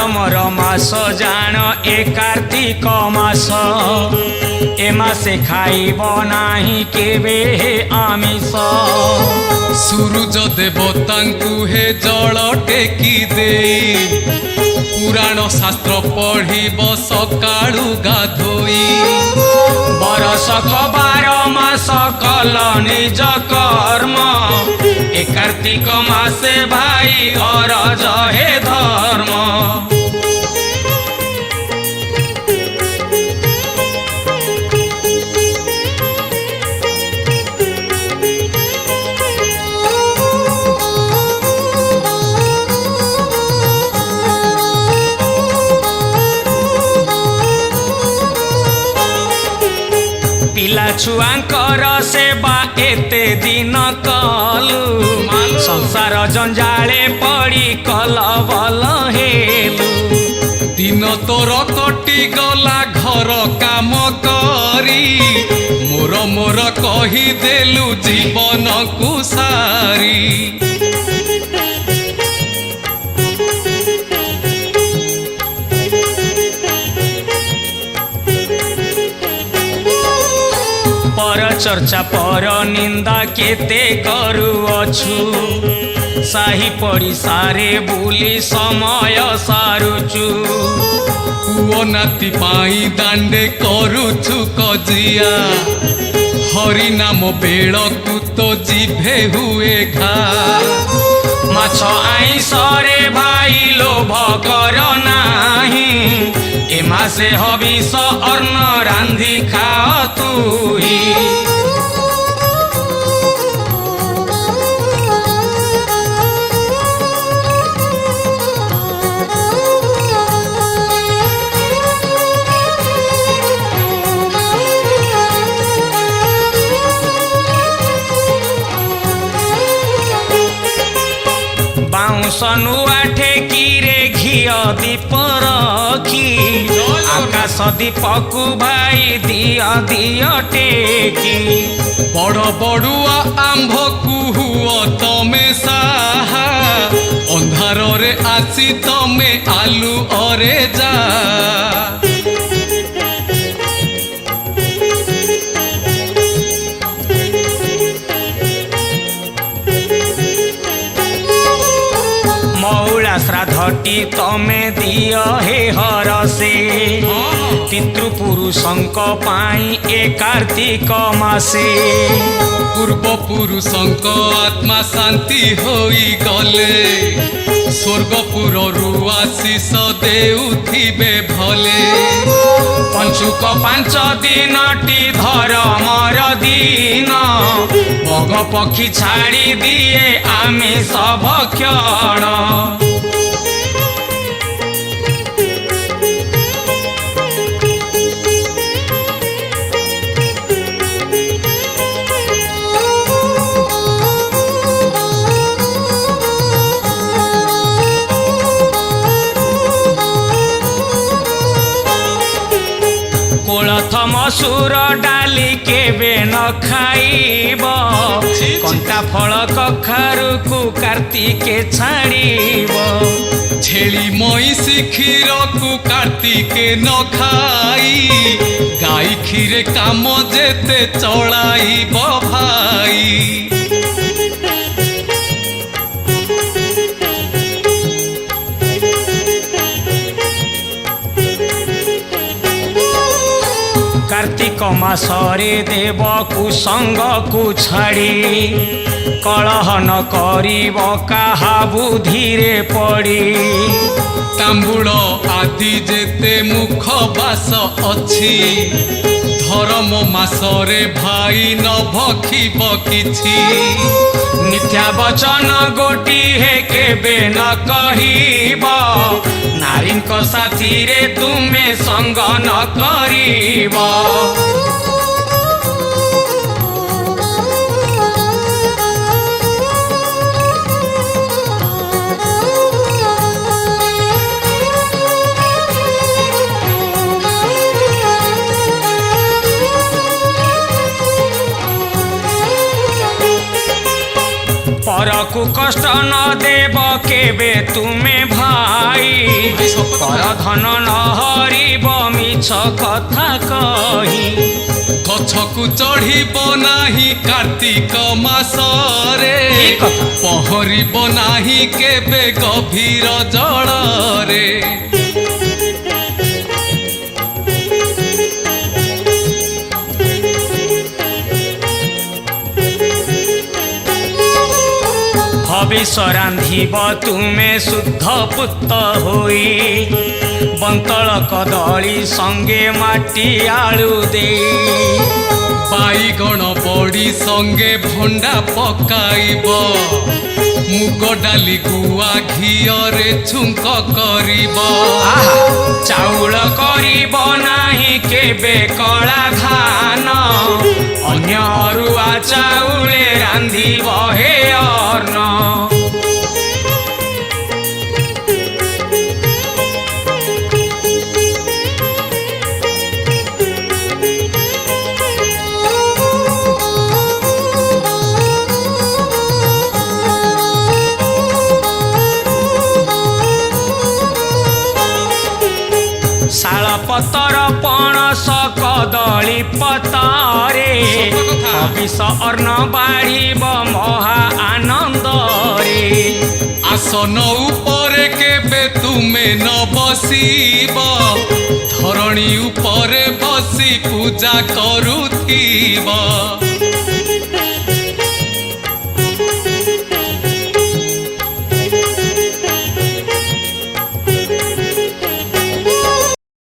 धर्मर मास जान ए कार्तिक मास ए मासे खाइब नाही केबे आमिष। सूरज देवतांकु हे जल टेकी दे पुराण शास्त्र पढ़िब सकाळु गाधोई। बरसक 12 मास कल निज कर्म ए कार्तिक मासे भाई अरज हे धर्म। पिला छुआंकर सेवा एते दिन कलु संसार जंजाले पड़ी कलबल हेलु। दिन तोर कटि गला घर काम करी मोर मोर कही देलु जीवन को सारी। पर चर्चा पर निंदा केते करुअछु साही पड़िशा रे बुली समय सारुचु। पुओ नाती पाई दांडे करुछु कजिया हरि नाम बेलकु तो जिभे हुए घा। माछ आइस रे भाई लोभ कर नाही ए मासे हबिष अन्न रांधि खा तुही। बाउंस नुआ ठेकी रे घिया दीप रखी आकाश दीपकु भाई दिया दिया टेकी। बड़ बड़ुआ आंभ कुहुओ तमे साहा अंधार रे आसी तमे आलू अरे जा। मौला श्राद्धटी तमे दिय हे हरसे पितृपुरुषंक पाई ए कार्तिक मासे। पूर्व पुरुषंक आत्मा शांति होई गले स्वर्गपुर रु आशीष देउथिबे भले। पंचुक 5 दिन टी धर्मर दिन बग पक्षी छाड़ी दिए आमिष भक्षण। कोलथ मसूर डाली केबे न खाइब कंटा फल कखारु को कार्तिके छाड़ीब। छेली मईसी क्षीर को कार्तिके न खाई गाई क्षीरे काम जेते चलाइब भाई। कार्तिक मासरे देव कुसंग को छाड़ी कलह न करिब काहा बुधिरे पड़ी। तांबुल आदि जेते मुख बास अछि धर्म मासरे भाई न भखिब किछि। मिथ्या वचन गोटी हे केबे न कहिब नारी साथी रे तुमे संग न करिब। परकु कष्ट न देव केबे तुमे भाई ଧନ ନ ହରିବ ମିଛ କଥା କହି। ଗଛକୁ ଚଢ଼ିବ ନାହିଁ କାର୍ତ୍ତିକ ମାସରେ, ପହଁରିବ ନାହିଁ କେବେ ଗଭୀର ଜଳରେ। ହବିଷ ରାନ୍ଧିବ ତୁମେ ଶୁଦ୍ଧ ପୁତ ହୋଇ, ବନ୍ତଳ କଦଳୀ ସଙ୍ଗେ ମାଟି ଆଳୁ ଦେଇ। ବାଇଗଣ ବଡ଼ି ସଙ୍ଗେ ଭଣ୍ଡା ପକାଇବ, ମୁଗ ଡାଲି ଗୁଆ ଘିଅରେ ଛୁଙ୍କ କରିବ। ଚାଉଳ କରିବ ନାହିଁ କେବେ କଳା ଧାନ, ଅନ୍ୟ ଅରୁଆ ଚାଉଳେ ରାନ୍ଧିବ ହେ ଅର୍ଣ୍ଣ। ଶାଳ ପତର ପଣସ କଦଳୀ ପତରେ, ହବିଷ ଅର୍ଣ୍ଣ ବାଢ଼ିବ ମହା ଆନନ୍ଦରେ। ଆସନ ଉପରେ କେବେ ତୁମେ ନ ବସିବ, ଧରଣୀ ଉପରେ ବସି ପୂଜା କରୁଥିବ।